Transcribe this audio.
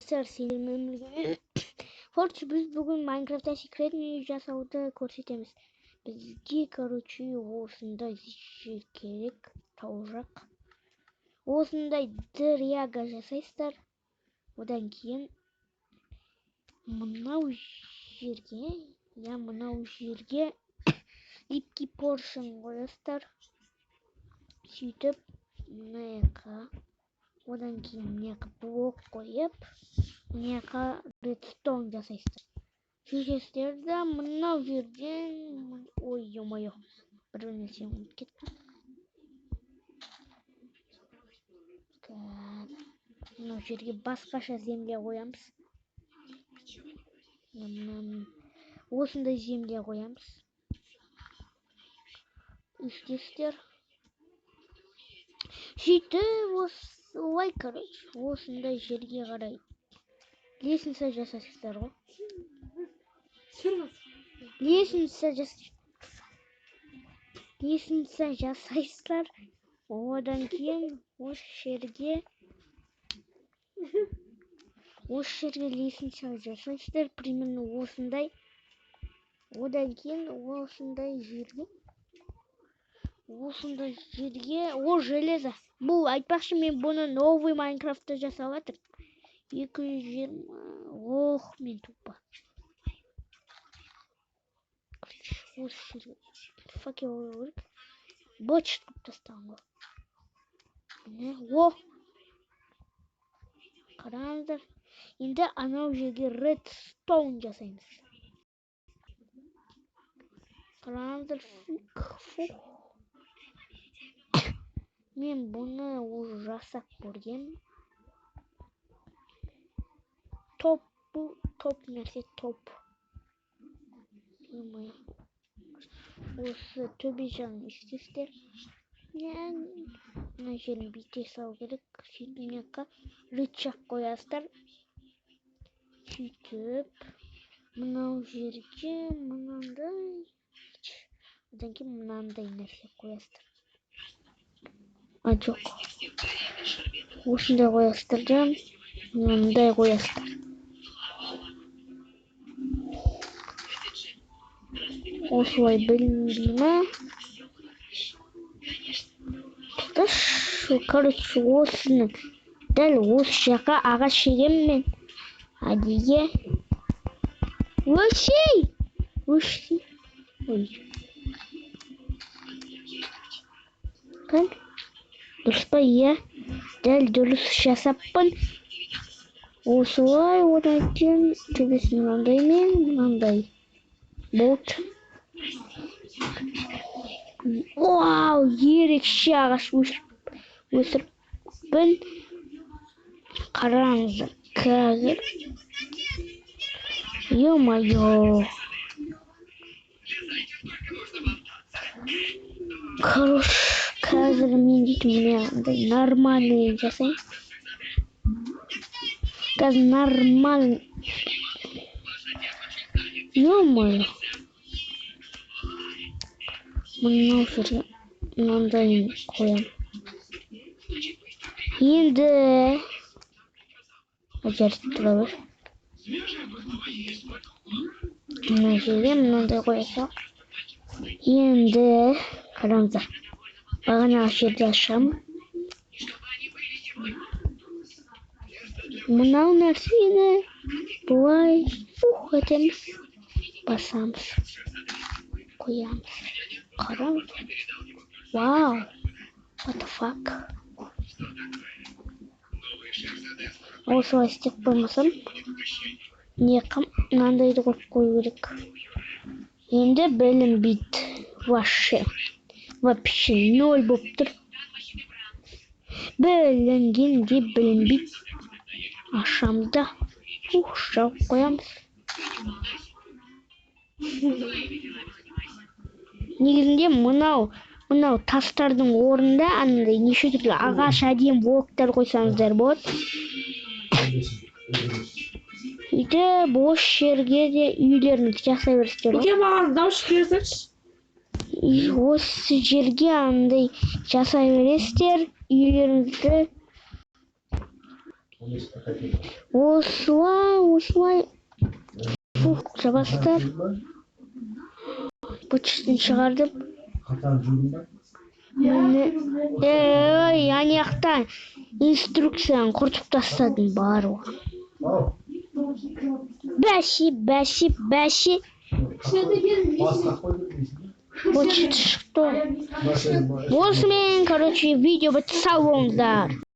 Silmemiz. Короче, biz bugün Minecraft'ta секретный жасауды көрсетеміз. Бізге, короче, осындай жер керек, тау жақ. Осындай дыряга жасайсыздар. Одан кейін мынау жерге липкий поршын қоясыздар. Сөйтіп, мына жаққа, одан кейін мына жаққа блок қойып, мына жаққа редстоун жасайсыздар. Сөйтесіздер да мынау жерден, ой, ё-моё, бір нәрсе ұмытып кеттім. Мынау жерге басқаша земля қоямыз. Осындай земля қоямыз. Үстестер. Сөйтіп, осылай, короче, осындай жерге қарай лестница жасайсыздар ғой. Лестница жасайсыздар. Одан кейін осы жерге лестница жасайсыздар. Примерно осындай. Одан кейін осындай жерге о железо. Бұл айтпақшы, мен бұны новый Майнкрафтта жасап жатыр. 220. Ох, мен тупа. Осы жерге факел қойып бочт қылып тастаған ғой. О! Қараңыздар. Енді анау жерге редстоун жасаймыз. Қараңыздар. Мен бұны уже жасап көргем. Топ нәрсе, топ. Осы төбе жағын істестер. Мына жерін бүйте салу керек. Сөйтіп мына жаққа рычаг қоясыздар. Сөйтіп мынау жерге мынандай, одан кейін мынандай нәрсе қоясыздар. Жоқ. Осындай қоясыздар да мынандай қоясыздар. Осылай білінбей ма? Короче, осыны дәл осы жаққа ағаш шегеммен әдейі өшей. Kan? Дұрыс па? Иә, дәл дұрыс жасаппын. Осылай, одан кейін төбесін мынандай мен мынандай. Болт. Вау, ерекше ағаш өсіріппін. Қараңыздар, қазір. Ё-моё. Короче, қазір мен дейтін мынандай нормальный жасайын. Қазір нормальный. Ё-моё. Мынау жерге мынандай қоям. Енді ажарып тұра бер. Мына жерге мынандай қоясақ. Енді қараңыздар. Бағанағы жерде ашамын. Мынау нәрсені бұлай етеміз. Басамыз. Қоямыз. Қараңыздар. Вау. What the fuck? Осылай істеп қоймасам, мынандайды қойып қою керек. Енді білінбейді. Вообще 0 болып тұр. Білінгенде білінбейді. Ашамда жауып қоямыз. Негізінде мынау тастардың орнында андай неше түрлі ағаш әдемі блоктар қойсаңыздар болады. Сөйтіп бос жерге де үйлеріңізді жасай бересіздер. Неге маған дауыс берсеңші? Осы жерге андай жасай бересіздер үйлеріңізді. осылай жабасыздар. Почтаны шығардым. Анаяқта инструкцияны құртып тастадым барлығы. Бәші. Вот что. Осымен, короче, видео бітті, сау болыңыздар.